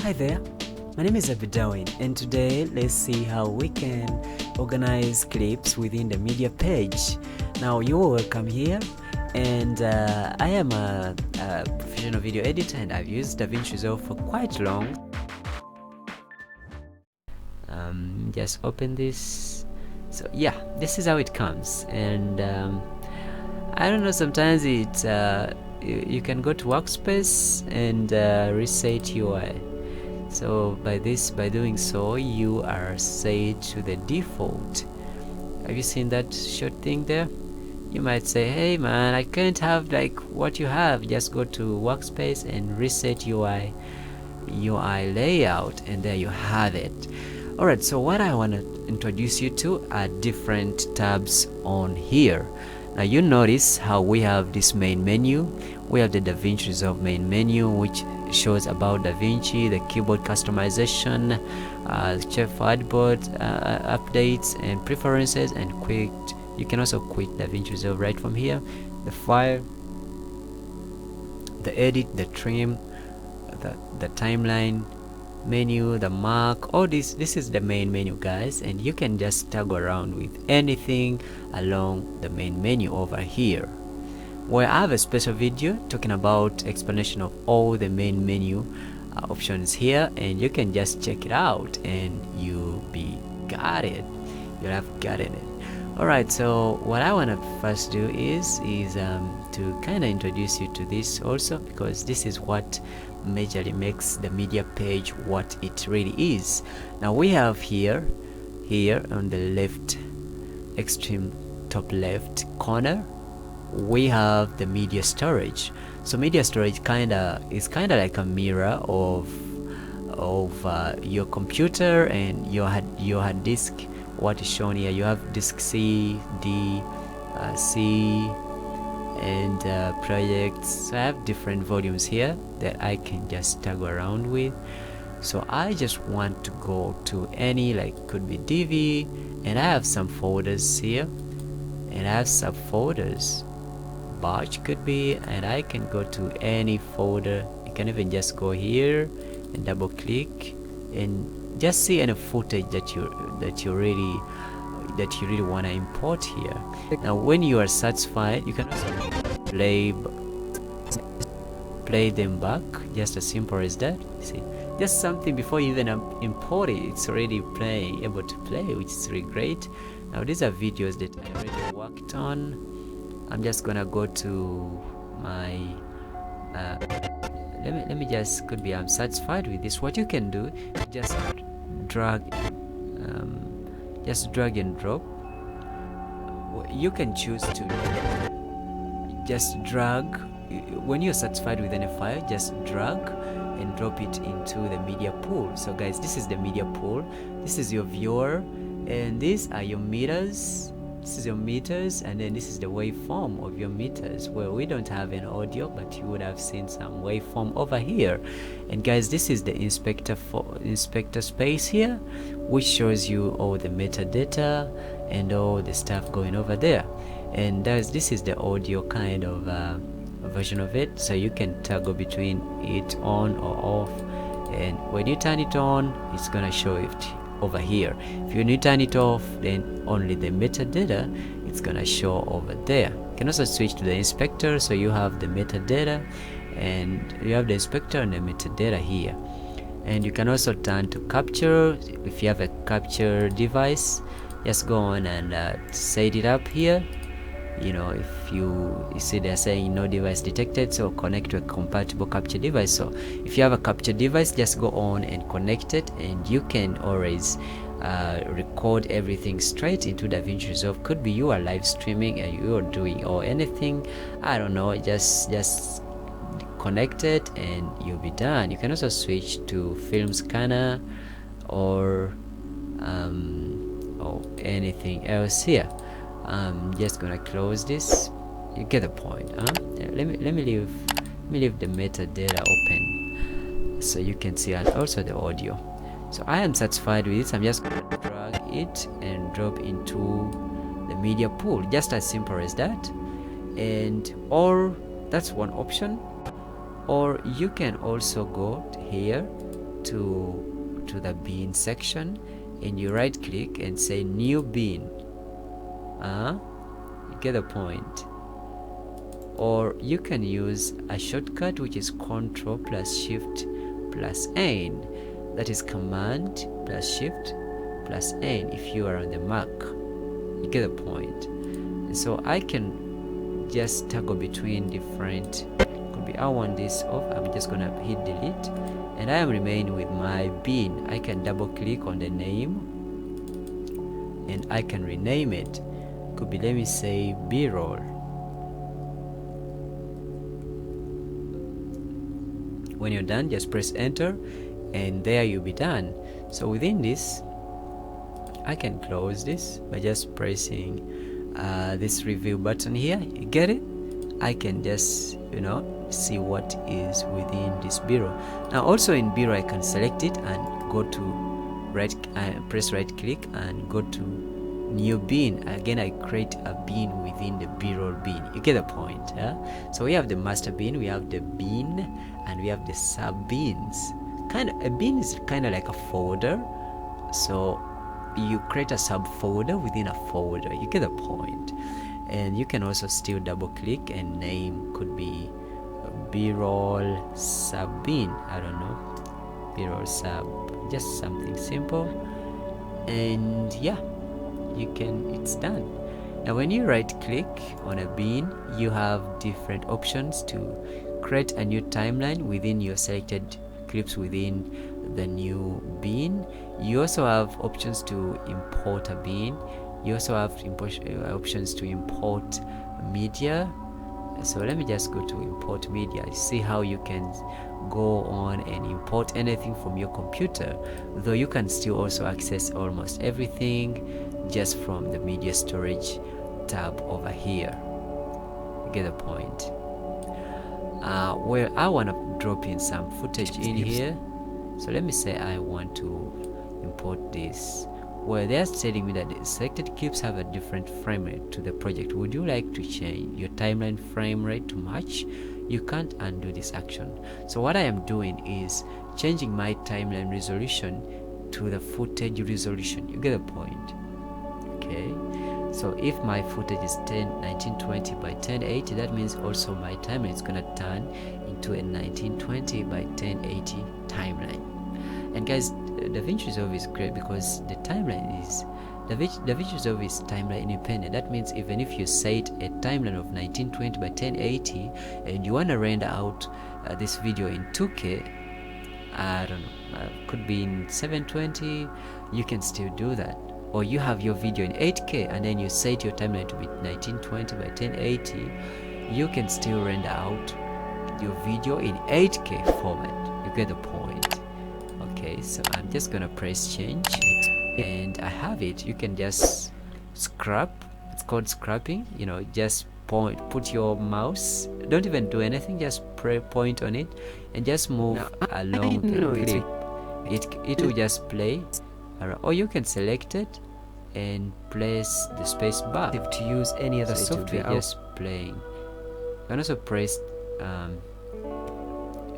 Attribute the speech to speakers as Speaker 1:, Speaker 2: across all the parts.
Speaker 1: Hi there, my name is Dawyne, and today let's see how we can organize clips within the media page. Now you're welcome here, and I am a professional video editor and I've used DaVinci Resolve for quite long. Just open this. So yeah, this is how it comes, and I don't know, sometimes it you can go to workspace and reset UI. So by doing so, you are set to the default. Have you seen that short thing there? You might say, hey man, I can't have like what you have. Just go to workspace and reset UI layout, and there you have it. Alright, so what I want to introduce you to are different tabs on here. Now you notice how we have this main menu. We have the DaVinci Resolve main menu, which shows about DaVinci, the keyboard customization, chef adboard updates and preferences, and quit. You can also quit DaVinci Resolve right from here. The file, the edit, the trim, the timeline menu, the mark, all this is the main menu, guys, and you can just toggle around with anything along the main menu over here, where I have a special video talking about explanation of all the main menu options here, and you can just check it out and you'll have gotten it. Alright, so what I want to first do is to kind of introduce you to this also, because this is what majorly makes the media page what it really is. Now we have here on the left extreme top left corner, we have the media storage. So media storage is kind of like a mirror of your computer and your hard disk. What is shown here, you have disk C, D, C, and projects. So I have different volumes here that I can just toggle around with. So I just want to go to any, like could be DV, and I have some folders here, and I have subfolders. Batch could be, and I can go to any folder. You can even just go here and double click and just see any footage that you really want to import here. Now when you are satisfied, you can also play them back, just as simple as that. See, just something before you even import it, it's already able to play, which is really great. Now these are videos that I already worked on. I'm just gonna go to my let me just, could be I'm satisfied with this. What you can do, just drag and drop. You can choose to just drag. When you're satisfied with any file, just drag and drop it into the media pool. So guys, this is the media pool, this is your viewer, and these are your meters. This is your meters, and then this is the waveform of your meters. Well, we don't have an audio, but you would have seen some waveform over here. And guys, this is the inspector space here, which shows you all the metadata and all the stuff going over there. And this is the audio kind of version of it, so you can toggle between it on or off. And when you turn it on, it's gonna show it over here. If you turn it off, then only the metadata it's gonna show over there. You can also switch to the inspector, so you have the metadata and you have the inspector and the metadata here. And you can also turn to capture. If you have a capture device, just go on and set it up here. You know, if you see they're saying no device detected, so connect to a compatible capture device. So if you have a capture device, just go on and connect it, and you can always record everything straight into DaVinci Resolve. Could be you are live streaming and you are doing or anything, I don't know, just connect it and you'll be done. You can also switch to film scanner or anything else here. I'm just gonna close this. You get the point, huh? Let me leave the metadata open so you can see, and also the audio. So I am satisfied with it. I'm just gonna drag it and drop into the media pool, just as simple as that. And or that's one option, or you can also go here to the bin section and you right click and say new bin. You get the point. Or you can use a shortcut which is Ctrl plus Shift plus N. That is Command plus Shift plus N if you are on the Mac. You get the point. And so I can just toggle between different. Could be I want this off. I'm just gonna hit delete, and I am remaining with my bin. I can double click on the name, and I can rename it. Could be, let me say, B-roll. When you're done, just press enter, and there you'll be done. So within this, I can close this by just pressing this review button here. You get it? I can just, see what is within this bureau. Now also in bureau, I can select it and go to press right click and go to new bin. Again, I create a bin within the bureau bin. You get the point. So we have the master bin, we have the bin, and we have the sub bins. A bin is kind of like a folder, so you create a subfolder within a folder. You get the point. And you can also still double click and name could be b-roll sub bin. I don't know, b-roll sub, just something simple. And yeah, it's done. Now when you right click on a bin, you have different options to create a new timeline within your selected clips within the new bin. You also have options to import a bin. You also have options to import media. So let me just go to import media. See how you can go on and import anything from your computer, though you can still also access almost everything just from the media storage tab over here. You get the point. Well, I want to drop in some footage in here. So let me say I want to import this. Well, they're telling me that the selected clips have a different frame rate to the project. Would you like to change your timeline frame rate to match? You can't undo this action. So what I am doing is changing my timeline resolution to the footage resolution. You get the point. Okay. So if my footage is 1920 by 1080, that means also my timeline is gonna turn into a 1920 by 1080 timeline. And guys, DaVinci Resolve is great because the timeline is DaVinci Resolve is timeline independent. That means even if you set a timeline of 1920 by 1080 and you want to render out this video in 2K, I don't know, could be in 720, you can still do that. Or you have your video in 8K and then you set your timeline to be 1920 by 1080, you can still render out your video in 8K format. You get the point. Okay, so I'm just gonna press change and I have it. You can just scrap. It's called scrapping. Just put your mouse, don't even do anything, just point on it and just move along the clip. It will just play. Or you can select it and press the space bar. If to use any other software, just playing. You can also press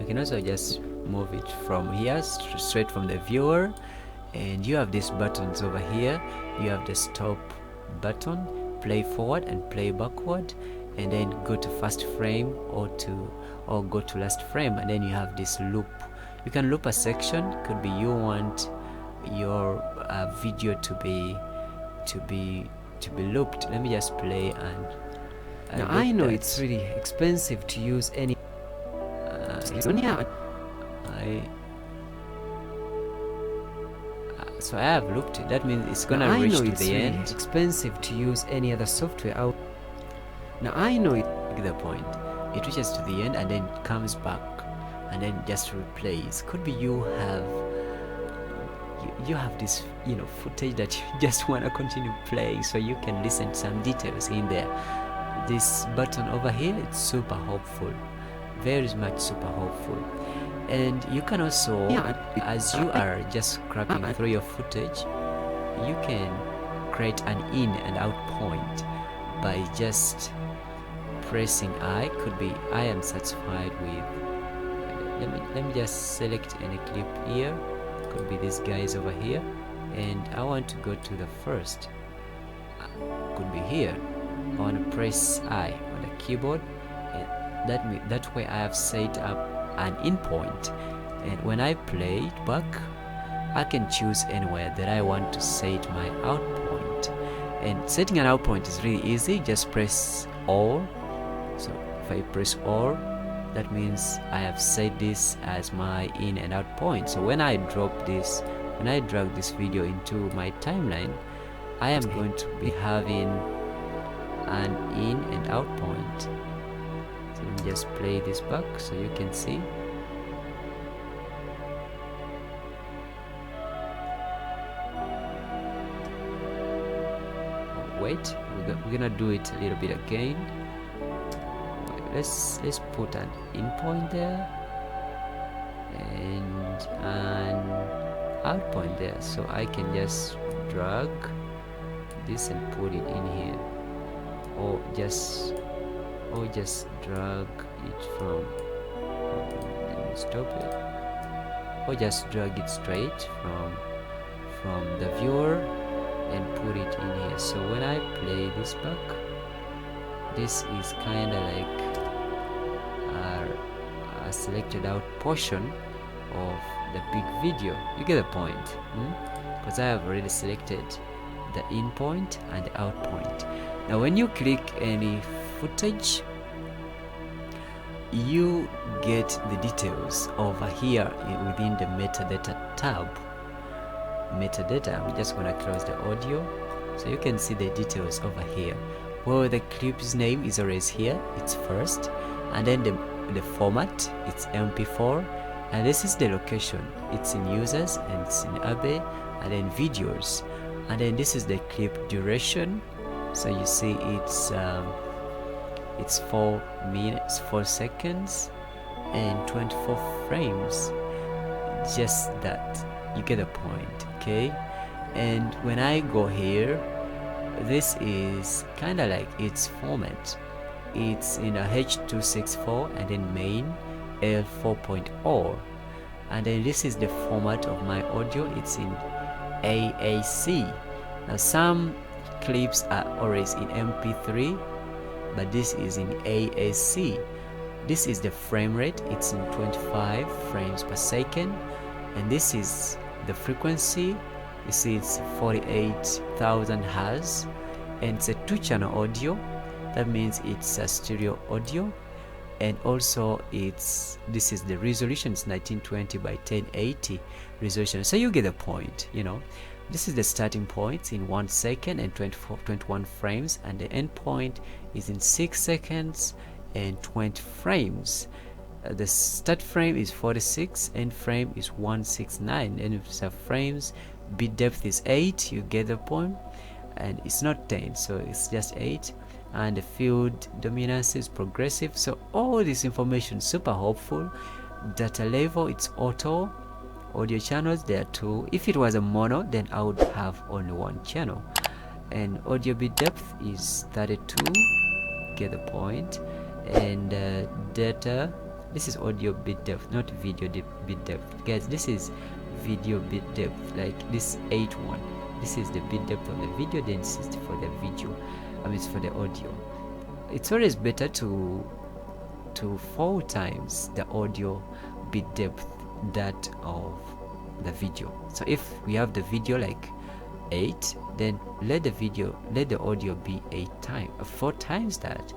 Speaker 1: you can also just move it from here straight from the viewer, and you have these buttons over here. You have the stop button, play forward and play backward, and then go to first frame or go to last frame, and then you have this loop. You can loop a section. Could be you want your video to be looped. Let me just play and now I know it's really expensive to use any so I have looped it. That means it's gonna reach to the end. It's expensive to use any other software out. Now I know it. You get the point. It reaches to the end and then it comes back and then just replays. Could be you have this footage that you just want to continue playing, so you can listen to some details in there. This button over here, it's super helpful, very much super helpful. And you can also, as you are just scrapping through your footage, you can create an in and out point by just pressing I. Could be I am satisfied with let me just select any clip here. Could be these guys over here, and I want to go to the first. Could be here. I want to press I on the keyboard, and that way I have set up an in point, and when I play it back, I can choose anywhere that I want to set my out point. And setting an out point is really easy. Just press all. So if I press all, that means I have set this as my in and out point. So when I drag this video into my timeline, I am going to be having an in and out point. So let me just play this back so you can see. Wait, we're gonna do it a little bit again. Let's put an in point there and an out point there, so I can just drag this and put it in here, or just drag it from, let me stop it, or just drag it straight from the viewer and put it in here. So when I play this back, this is kind of like a selected out portion of the big video. You get the point, because I have already selected the in point and the out point. Now when you click any footage, you get the details over here within the metadata tab. Metadata, I'm just going to close the audio so you can see the details over here. Well, the clip's name is always here, it's first, and then the format, it's MP4, and this is the location, it's in users and it's in Abbey, and then videos, and then this is the clip duration. So you see it's 4 minutes 4 seconds and 24 frames. Just that, you get the point, okay? And when I go here, this is kind of like its format. It's in a H.264 and then main L4.0, and then this is the format of my audio. It's in AAC. Now some clips are always in MP3, but this is in AAC. This is the frame rate, it's in 25 frames per second, and this is the frequency. You see it's 48,000 Hz, and it's a 2-channel audio. That means it's a stereo audio, and also this is the resolution. It's 1920 by 1080 resolution. So you get the point, you know. This is the starting point in 1 second and 21 frames, and the end point is in 6 seconds and 20 frames. The start frame is 46, end frame is 169, and if it's frames, bit depth is 8. You get the point, and it's not 10, so it's just 8. And the field dominance is progressive. So all this information super helpful. Data level, it's auto. Audio channels, there are 2. If it was a mono, then I would have only 1 channel. And audio bit depth is 32. Get the point. And data, this is audio bit depth, not video bit depth, guys. This is video bit depth, like this 8.1. This is the bit depth of the video, then this is for the video. It's for the audio. It's always better to 4 times the audio bit depth that of the video. So if we have the video like 8, then let the audio be 4 times that.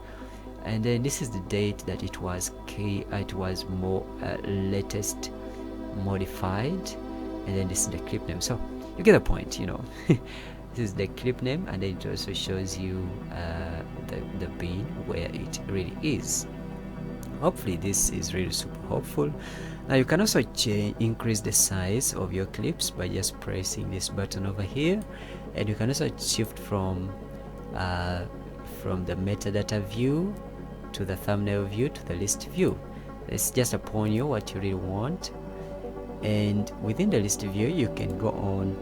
Speaker 1: And then this is the date that it was more latest modified, and then this is the clip name. So you get the point, you know. This is the clip name, and then it also shows you the bin where it really is. Hopefully this is really super helpful. Now you can also increase the size of your clips by just pressing this button over here, and you can also shift from the metadata view to the thumbnail view to the list view. It's just upon you what you really want. And within the list view, you can go on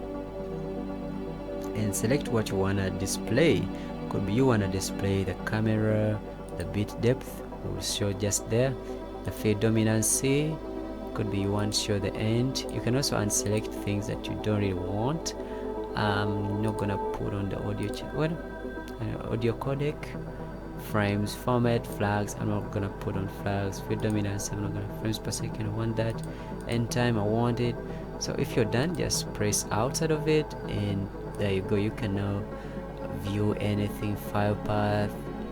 Speaker 1: and select what you want to display. Could be you want to display the camera, the bit depth will show just there, the field dominancy, Could be you want to show the end. You can also unselect things that you don't really want. I'm not gonna put on the audio audio codec, frames, format, flags. I'm not gonna put on flags. Field dominance, I'm not gonna frames per second. I want that. End time, I want it. So if you're done, just press outside of it, and there you go. You can now view anything: file path,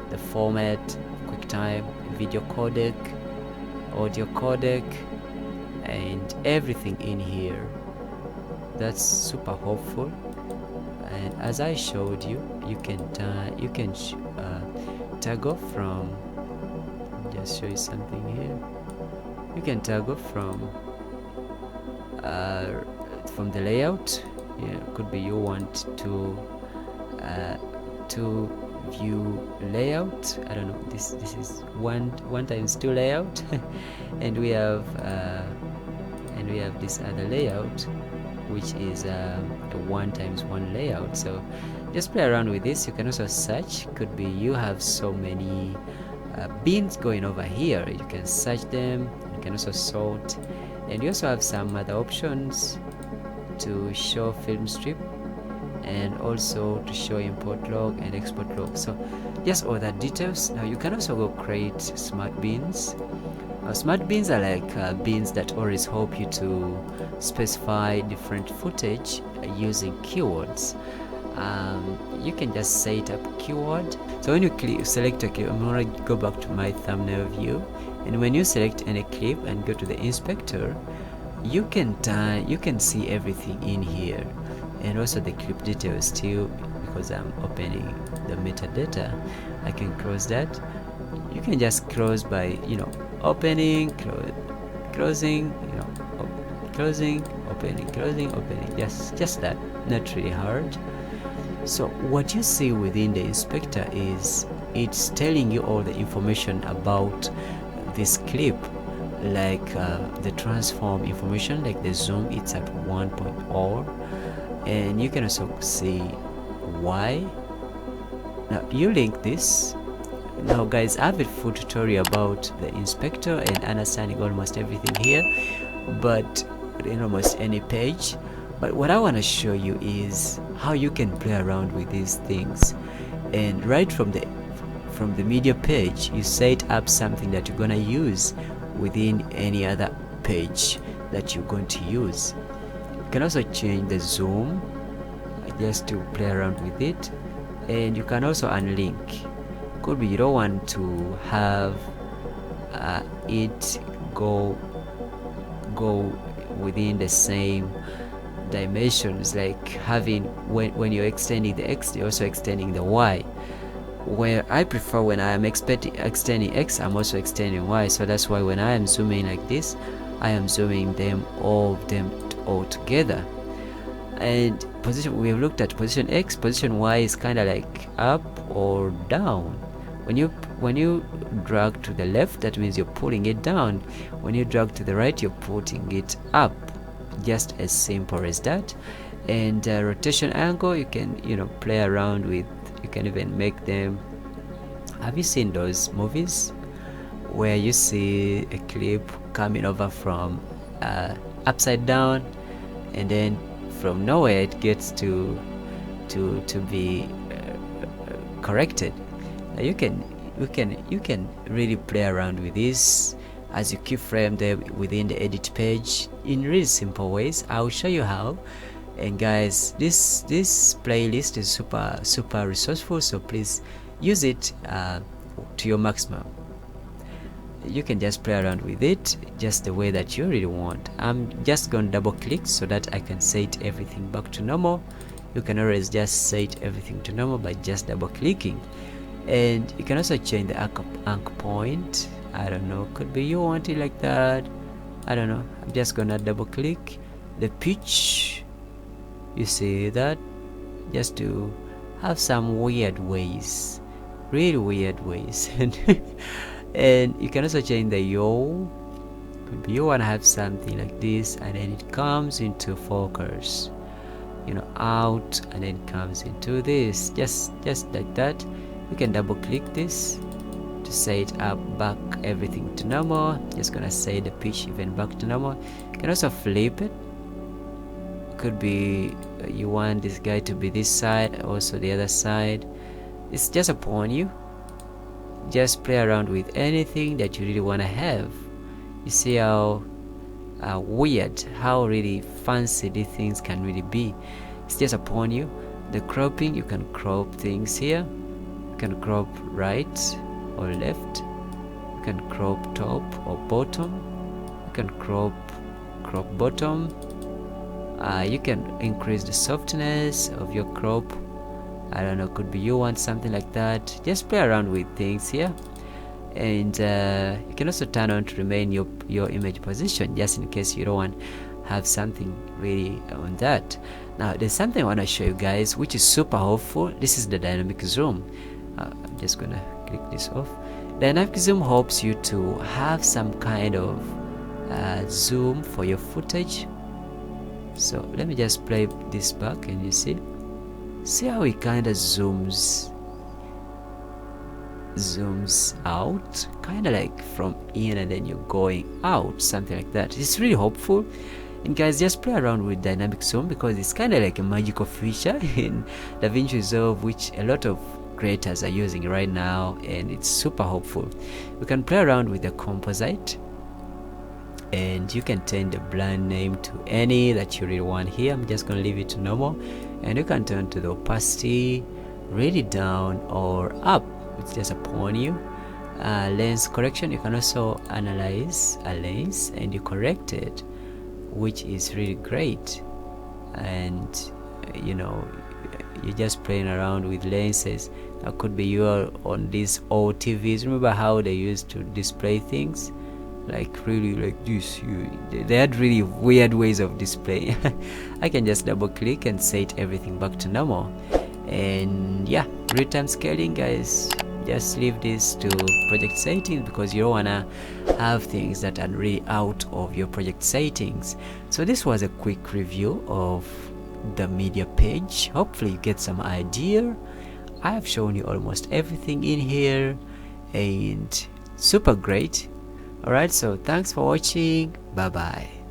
Speaker 1: the format, QuickTime, video codec, audio codec, and everything in here. That's super helpful. And as I showed you, you can toggle from, just show you something here. You can toggle from the layout. Yeah, could be you want to view layout. I don't know. This is 1x2 layout, and we have this other layout, which is a 1x1 layout. So just play around with this. You can also search. Could be you have so many bins going over here. You can search them. You can also sort, and you also have some other options to show film strip, and also to show import log and export log. So just all that details. Now you can also go create smart bins. Smart bins are like bins that always help you to specify different footage using keywords. You can just set up keyword. So when you select a clip, I'm gonna go back to my thumbnail view, and when you select any clip and go to the inspector, you can see everything in here, and also the clip details too. Because I'm opening the metadata, I can close that. You can just close by opening, closing, closing, opening, closing, opening. Just that, not really hard. So what you see within the inspector is it's telling you all the information about this clip, like the transform information, like the zoom, it's at 1.0, and you can also see why. Now you link this. Now guys, I have a full tutorial about the inspector and understanding almost everything here, but in almost any page. But what I want to show you is how you can play around with these things, and right from the media page, you set up something that you're gonna use within any other page that you're going to use. You can also change the zoom just to play around with it, and you can also unlink. Could be you don't want to have it go within the same dimensions, like having when you're extending the x, you're also extending the y. Where I prefer, when I am extending x, I'm also extending y. So that's why when I am zooming like this, I am zooming them all together. And position, we have looked at position x. Position y is kind of like up or down. When you drag to the left, that means you're pulling it down. When you drag to the right, you're putting it up. Just as simple as that. And rotation angle, you can play around with. You can even make them. Have you seen those movies where you see a clip coming over from upside down, and then from nowhere it gets to be corrected? You can really play around with this as you keyframe them within the edit page in really simple ways. I'll show you how. And guys, this playlist is super resourceful, so please use it to your maximum. You can just play around with it just the way that you really want. I'm just going to double click so that I can set everything back to normal. You can always just set everything to normal by just double clicking. And you can also change the anchor point. I don't know, could be you want it like that. I don't know. I'm just gonna double click the pitch. You see that? Just to have some weird ways, really weird ways. And you can also change the yaw. Could be you wanna have something like this, and then it comes into focus, out, and then comes into this, just like that. You can double click this to set up back everything to normal. Just gonna set the pitch even back to normal. You can also flip it. Could be you want this guy to be this side, also the other side. It's just upon you. Just play around with anything that you really want to have. You see how weird, how really fancy these things can really be. It's just upon you. The cropping, you can crop things here. You can crop right or left. You can crop top or bottom. You can crop bottom. You can increase the softness of your crop. I don't know, could be you want something like that. Just play around with things here. And you can also turn on to remain your image position, just in case you don't want have something really on that. Now there's something I want to show you guys which is super helpful. This is the dynamic zoom. I'm just gonna click this off. Dynamic zoom helps you to have some kind of zoom for your footage. So let me just play this back, and you see how it kind of zooms out, kind of like from in and then you're going out, something like that. It's really helpful. And guys, just play around with dynamic zoom because it's kind of like a magical feature in DaVinci Resolve, which a lot of creators are using right now, and it's super helpful. You can play around with the composite, and you can turn the blend name to any that you really want here. I'm just going to leave it to normal, and you can turn to the opacity really down or up. It's just upon you. Lens correction, you can also analyze a lens and you correct it, which is really great. And you know, you're just playing around with lenses. That could be you are on these old TVs. Remember how they used to display things like really like this? They had really weird ways of displaying. I can just double click and set everything back to normal. And yeah, real-time scaling, guys, just leave this to project settings because you don't wanna have things that are really out of your project settings. So this was a quick review of the media page. Hopefully you get some idea. I have shown you almost everything in here, and super great. Alright, so thanks for watching. Bye bye.